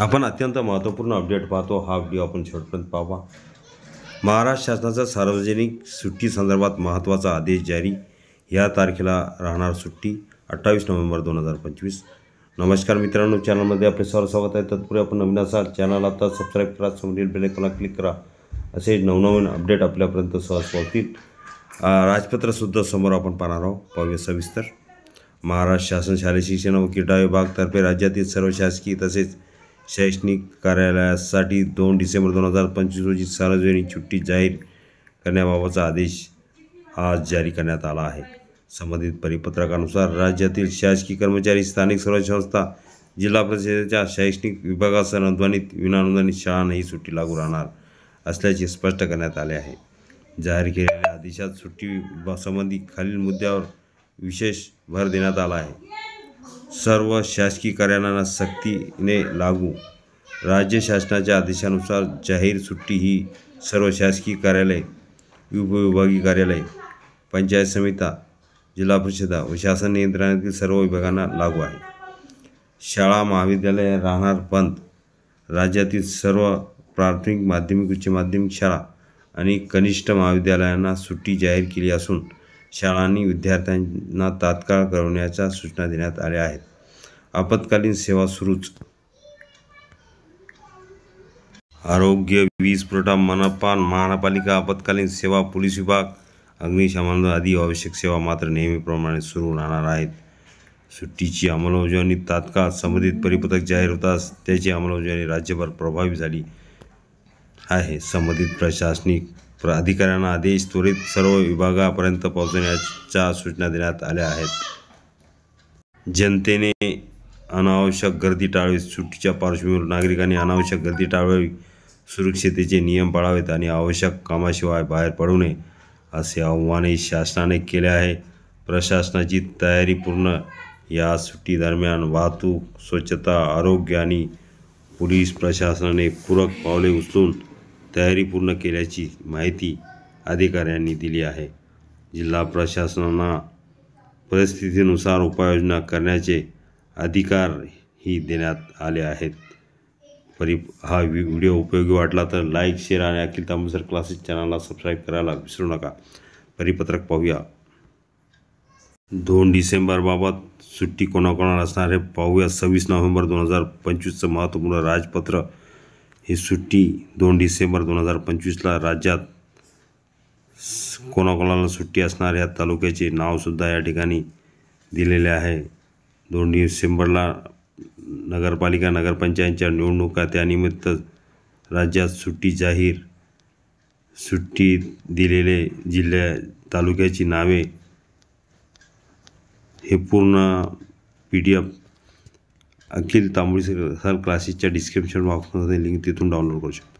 आपण अत्यंत महत्त्वपूर्ण अपडेट पाहतो। हा व्हिडिओ आपण शेवटपर्यंत पाहा। महाराष्ट्र शासनाचा सार्वजनिक सुट्टी संदर्भात महत्त्वाचा आदेश जारी। या तारखेला राहणार सुट्टी 28 नोव्हेंबर 2025। नमस्कार मित्रांनो, चॅनलमध्ये आपले स्वागत आहे। तत्पूर्वी आपण नवीन असाल चॅनल आता सबस्क्राईब करा, समोरील बेल आयकॉनला क्लिक करा। असे नवनवीन अपडेट आपल्यापर्यंत सहज पोहोचतील। राजपत्र सुद्धा समोर आपण पाहणार आहोत, पाहूया सविस्तर। महाराष्ट्र शासन शालेय शिक्षण व क्रीडा विभागातर्फे राज्यातील सर्व शासकीय तसेच शैक्षणिक कार्यालयासाठी 2 डिसेंबर 2025 रोजी सार्वजनिक सुट्टी जाहीर करण्याबाबतचा आदेश आज जारी करण्यात आला आहे। संबंधित परिपत्रकानुसार राज्यातील शासकीय कर्मचारी, स्थानिक स्वराज्य संस्था, जिल्हा परिषदेच्या शैक्षणिक विभागासह अनुदानित विनाअनुदानित शाळांना ही सुट्टी लागू राहणार असल्याचे स्पष्ट करण्यात आले आहे। जाहीर केलेल्या आदेशात सुट्टी संबंधी खालील मुद्द्यावर विशेष भर देण्यात आला आहे। सर्व शासकीय कार्यालयांना सक्तीने लागू। राज्य शासनाच्या आदेशानुसार जाहीर सुट्टी ही सर्व शासकीय कार्यालय, उपविभागीय कार्यालय, पंचायत समित्या, जिल्हा परिषदा व शासन नियंत्रणातील सर्व विभागांना लागू आहे। शाळा महाविद्यालये राहणार बंद। राज्यातील सर्व प्राथमिक, माध्यमिक, उच्च माध्यमिक शाळा आणि कनिष्ठ महाविद्यालयांना सुट्टी जाहीर केली असून शाळांनी विद्यार्थ्यांना तात्काळ कळवण्याच्या सूचना देण्यात आल्या आहेत। आपत्कालीन सेवा सुरूच। आरोग्य, वीज पुरवठा, मनपा, महानगरपालिका, आपत्कालीन सेवा, पोलीस विभाग, अग्निशमन आदी आवश्यक सेवा मात्र नेहमीप्रमाणे सुरू राहणार आहेत। सुट्टीची अंमलबजावणी तात्काळ संबंधित परिपत्रक जाहीर होताच त्याची अंमलबजावणी राज्यभर प्रभावी झाली आहे। संबंधित प्रशासनिक अधिकाऱ्यांना आदेश त्वरित सर्व विभागापर्यंत पोहोचवण्याच्या सूचना देण्यात आल्या आहेत। जनतेने अनावश्यक गर्दी टाळावी। सुट्टीच्या पार्श्वभूमीवर नागरिकांनी अनावश्यक गर्दी टाळावी, सुरक्षिततेचे नियम पाळावेत आणि आवश्यक कामाशिवाय बाहेर पडू नये असे आवाहनही शासनाने केले आहे। प्रशासनाची तयारी पूर्ण। या सुट्टी दरम्यान वाहतूक, स्वच्छता, आरोग्य आणि पोलीस प्रशासनाने पूरक पावले उचलून तयारी पूर्ण केल्याची माहिती अधिकाऱ्यांनी दिली आहे। जिल्हा प्रशासनांना परिस्थितीनुसार उपाययोजना करण्याचे अधिकारही देण्यात आले आहेत। हा व्हिडिओ उपयोगी वाटला तर लाईक, शेअर आणि अखिल तांबूसर क्लासेस चॅनलला सबस्क्राईब करायला विसरू नका। परिपत्रक पाहूया। 2 डिसेंबर बाबत सुट्टी कोणाकोणाला असणार आहे पाहूया। 26 नोव्हेंबर 2025चं महत्त्वपूर्ण राजपत्र। ही सुट्टी 2 डिसेंबर 2025ला राज्यात कोणाकोणाला सुट्टी असणार या तालुक्याचे नावसुद्धा या ठिकाणी दिलेले आहे। 2 डिसेंबरला नगरपालिका, नगरपंचायतच्या निवडणुका, त्यानिमित्त राज्यात सुट्टी जाहीर। सुट्टी दिलेले जिल्ह्या, तालुक्याची नावे हे पूर्ण PDF अखिल तांबूसर क्लासेसच्या डिस्क्रिप्शन बॉक्समध्ये लिंक तिथून डाउनलोड करू शकता।